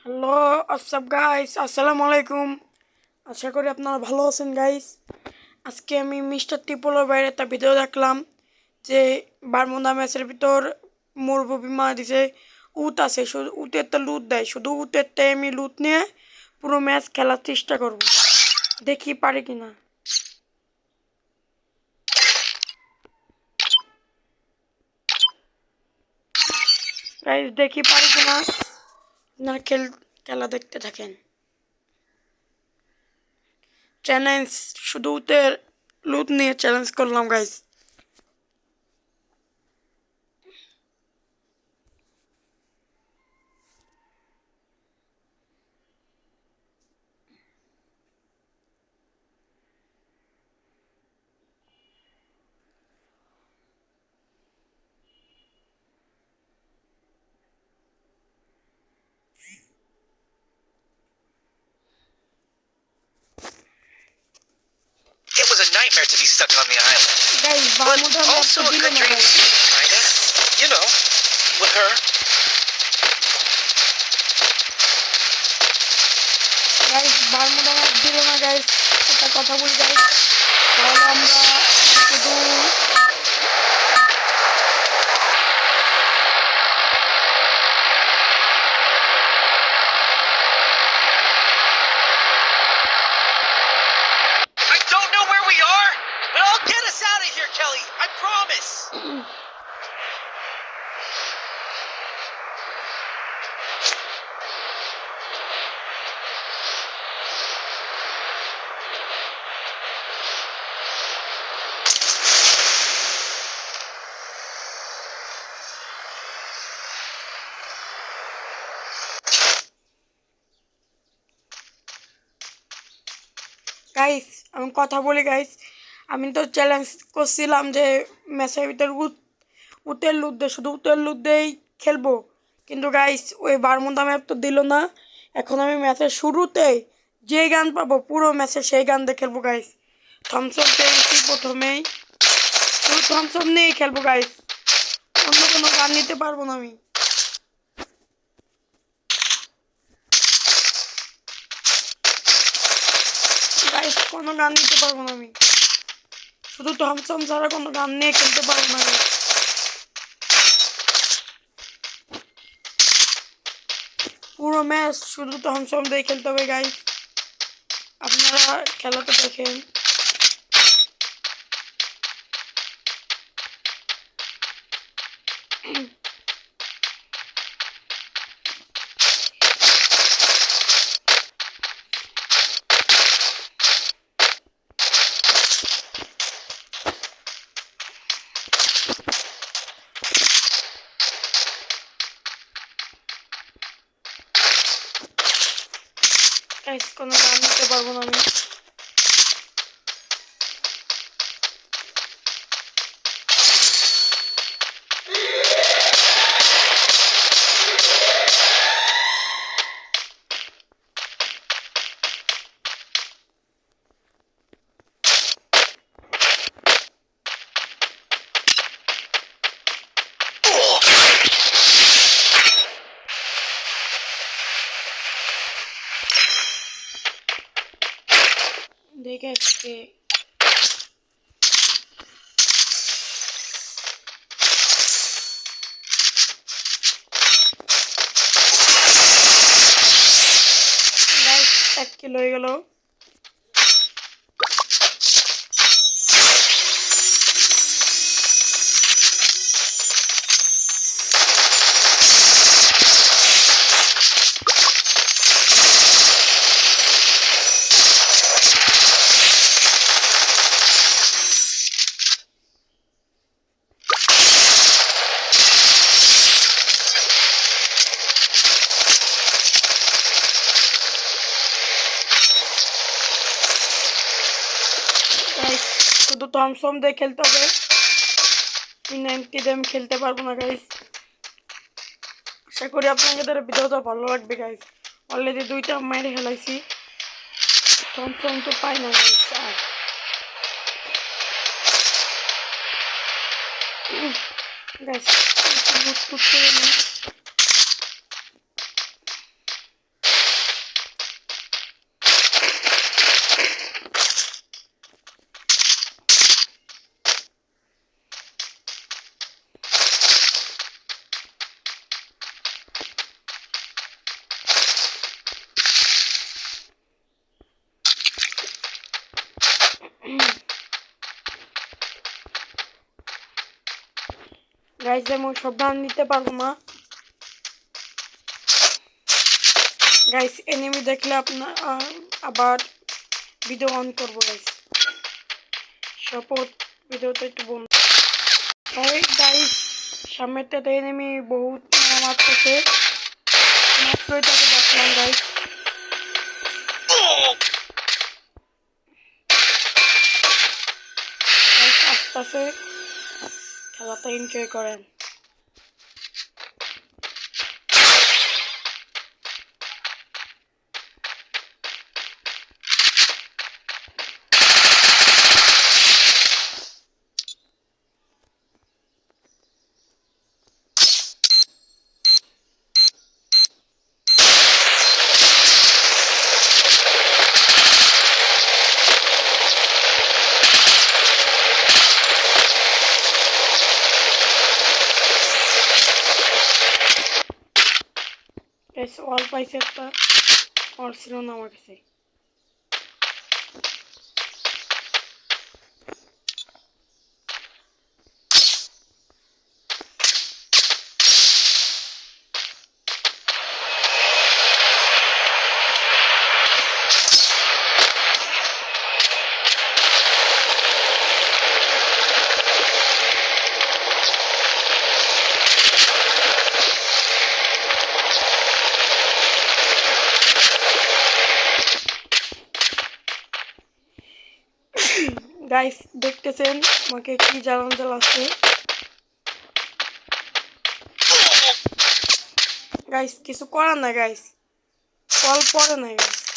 Hello WhatsApp guys, আসসালামু আলাইকুম। আশা করি আপনারা ভালো আছেন গাইস। আজকে আমি মিস্টার ত্রিপলের বাইরে একটা ভিডিও দেখলাম যে বারমুদা ম্যাচের ভিতর মরুভূমি মারা দিছে। উট আছে, শুধু উটেরটা লুট দেয়, শুধু উটেরটাই আমি লুট নিয়ে পুরো ম্যাচ খেলার চেষ্টা করব, দেখি পারি কিনা গাইস, দেখি পারি কিনা। না খেলা দেখতে থাকেন। চ্যালেঞ্জ, শুধু উটের লুট নিয়ে চ্যালেঞ্জ করলাম guys. It was a nightmare to be stuck on the island. Guys, But Bermuda also a good dream, kinda. You know, with her. Guys, Bermuda map দিল না গাইস, একটা কথা বলি গাইস, তাহলে আমরা শুধু I don't know where we are, but I'll get us out of here, Kelly. I promise. Guys আমি কথা বলি গাইস। আমি তো চ্যালেঞ্জ করছিলাম যে ম্যাচের ভিতর উটের লুট দিয়ে, শুধু উটের লুট দিয়েই খেলবো, কিন্তু গাইস ওই বারমুদা ম্যাপ তো দিল না। এখন আমি ম্যাচের শুরুতেই যে গান পাবো পুরো ম্যাচে সেই গান দিয়ে খেলবো গাইস। থমসন পেয়েছি প্রথমেই, শুধু থমসন নিয়েই খেলবো গাইস, অন্য কোনো গান নিতে পারবো না আমি গাইস, কোনো গান নিতে পারবো না আমি, শুধু থমসন ছাড়া কোনো গান নিয়ে খেলতে পারবো না guys। পুরো ম্যাচ শুধু থমসন দিয়ে খেলতে হবে গাইস। আপনারা খেলাটা দেখেন। গাইস, কোনো গান নিতে পারবো না আমি। দেখে আজকে গাইস 1 কিলো হয়ে গেল। গাইস, শুধু থমসন দিয়ে খেলতে হবে, P90 দিয়ে আমি খেলতে পারবো না গাইস। আশা করি আপনাদের ভিডিওটা ভালো লাগবে গাইস। অলরেডি 2টা মেরে ফেলাইছি, থমসন তো পাই না গাইস। আর গাইস লুট করতে গেলে গাইস যেমন সব রান নিতে পারবো না গাইস এনিমি দেখলে আপনার আবার ভিডিও অন করবো গাইস শপথ ভিডিওটা একটু বন্ধ গাইস সামনেতে এনিমি বহুত মারতেছে মাত্রই তাকে দেখলাম গাইস আস্তে আস্তে খেলাটা এনজয় করেন গাইস অল পাইছে একটা অল ছিল না আমার কাছে গাইস দেখতেছেন আমাকে কি জ্বালানো আছে গাইস কিছু করার না গাইস কল পড়ে না গাইস